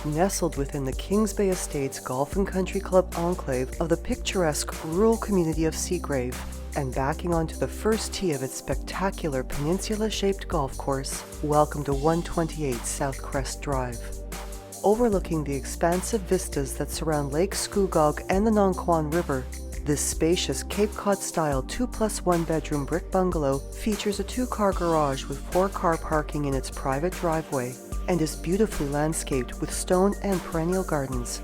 nestled within the Kings Bay Estates Golf and Country Club enclave of the picturesque rural community of Seagrave, and backing onto the first tee of its spectacular peninsula-shaped golf course, welcome to 128 Southcrest Drive. Overlooking the expansive vistas that surround Lake Scugog and the Nonquon River, this spacious Cape Cod-style 2+1 bedroom brick bungalow features a 2-car garage with 4-car parking in its private driveway, and is beautifully landscaped with stone and perennial gardens.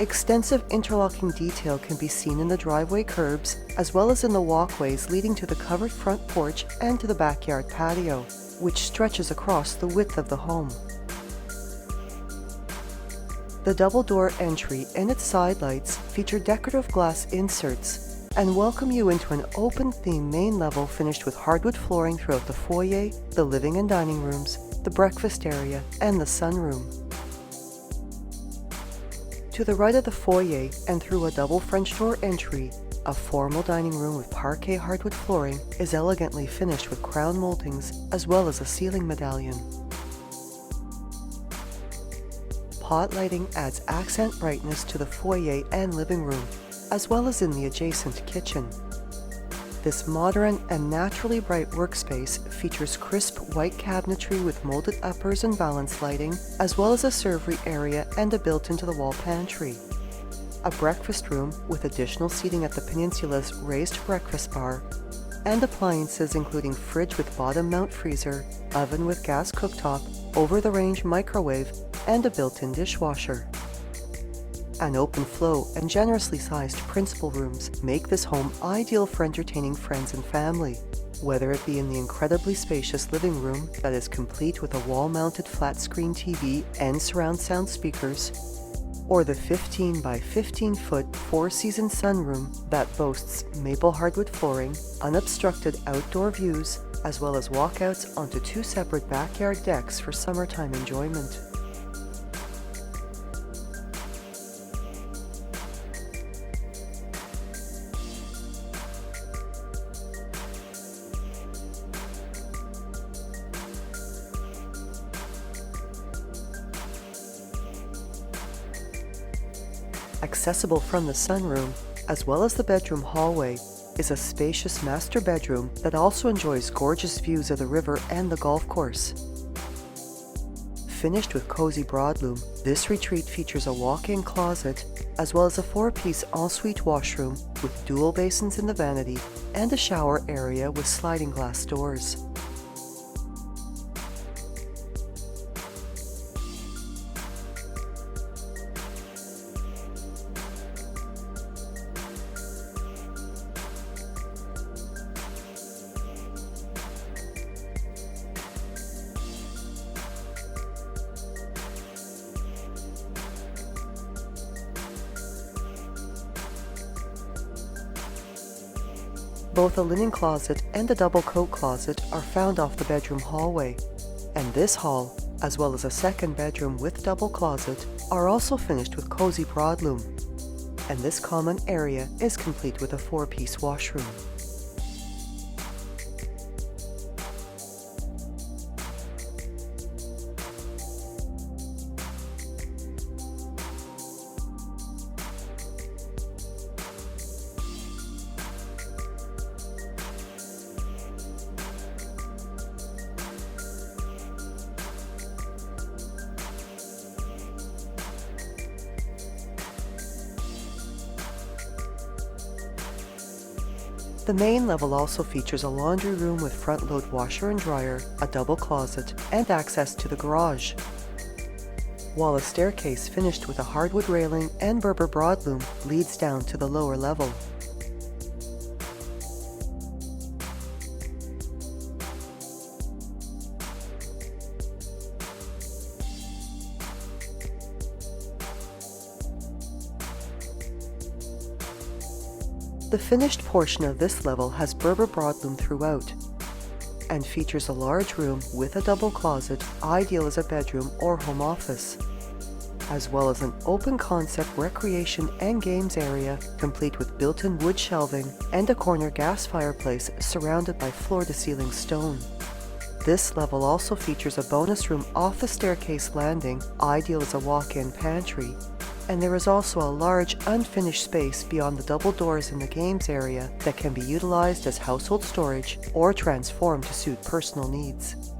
Extensive interlocking detail can be seen in the driveway curbs, as well as in the walkways leading to the covered front porch and to the backyard patio, which stretches across the width of the home. The double-door entry and its sidelights feature decorative glass inserts and welcome you into an open-theme main level finished with hardwood flooring throughout the foyer, the living and dining rooms, the breakfast area, and the sunroom. To the right of the foyer and through a double French door entry, a formal dining room with parquet hardwood flooring is elegantly finished with crown moldings as well as a ceiling medallion. Pot lighting adds accent brightness to the foyer and living room, as well as in the adjacent kitchen. This modern and naturally bright workspace features crisp white cabinetry with molded uppers and valance lighting, as well as a servery area and a built-into-the-wall pantry. A breakfast room with additional seating at the peninsula's raised breakfast bar, and appliances including fridge with bottom-mount freezer, oven with gas cooktop, over-the-range microwave, and a built-in dishwasher. An open flow and generously sized principal rooms make this home ideal for entertaining friends and family, whether it be in the incredibly spacious living room that is complete with a wall-mounted flat-screen TV and surround sound speakers, or the 15 by 15 foot four-season sunroom that boasts maple hardwood flooring, unobstructed outdoor views, as well as walkouts onto 2 separate backyard decks for summertime enjoyment. Accessible from the sunroom, as well as the bedroom hallway, is a spacious master bedroom that also enjoys gorgeous views of the river and the golf course. Finished with cozy broadloom, this retreat features a walk-in closet, as well as a 4-piece ensuite washroom with dual basins in the vanity and a shower area with sliding glass doors. Both a linen closet and a double coat closet are found off the bedroom hallway, and this hall, as well as a second bedroom with double closet, are also finished with cozy broadloom, and this common area is complete with a 4-piece washroom. The main level also features a laundry room with front-load washer and dryer, a double closet, and access to the garage, while a staircase finished with a hardwood railing and Berber broadloom leads down to the lower level. The finished portion of this level has Berber broadloom throughout, and features a large room with a double closet, ideal as a bedroom or home office, as well as an open-concept recreation and games area complete with built-in wood shelving and a corner gas fireplace surrounded by floor-to-ceiling stone. This level also features a bonus room off the staircase landing, ideal as a walk-in pantry, and there is also a large unfinished space beyond the double doors in the games area that can be utilized as household storage or transformed to suit personal needs.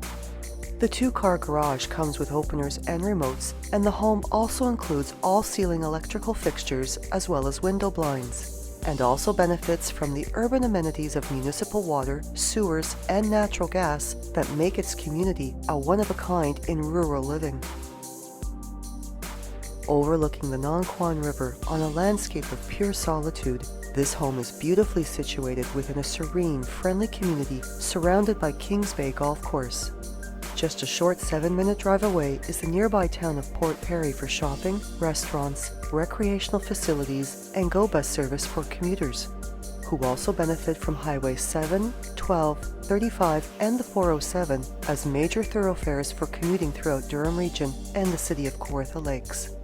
The 2-car garage comes with openers and remotes, and the home also includes all-ceiling electrical fixtures as well as window blinds, and also benefits from the urban amenities of municipal water, sewers, and natural gas that make its community a one-of-a-kind in rural living. Overlooking the Nonquon River on a landscape of pure solitude, this home is beautifully situated within a serene, friendly community surrounded by Kings Bay Golf Course. Just a short 7-minute drive away is the nearby town of Port Perry for shopping, restaurants, recreational facilities, and GO bus service for commuters, who also benefit from Highway 7, 12, 35, and the 407 as major thoroughfares for commuting throughout Durham Region and the city of Kawartha Lakes.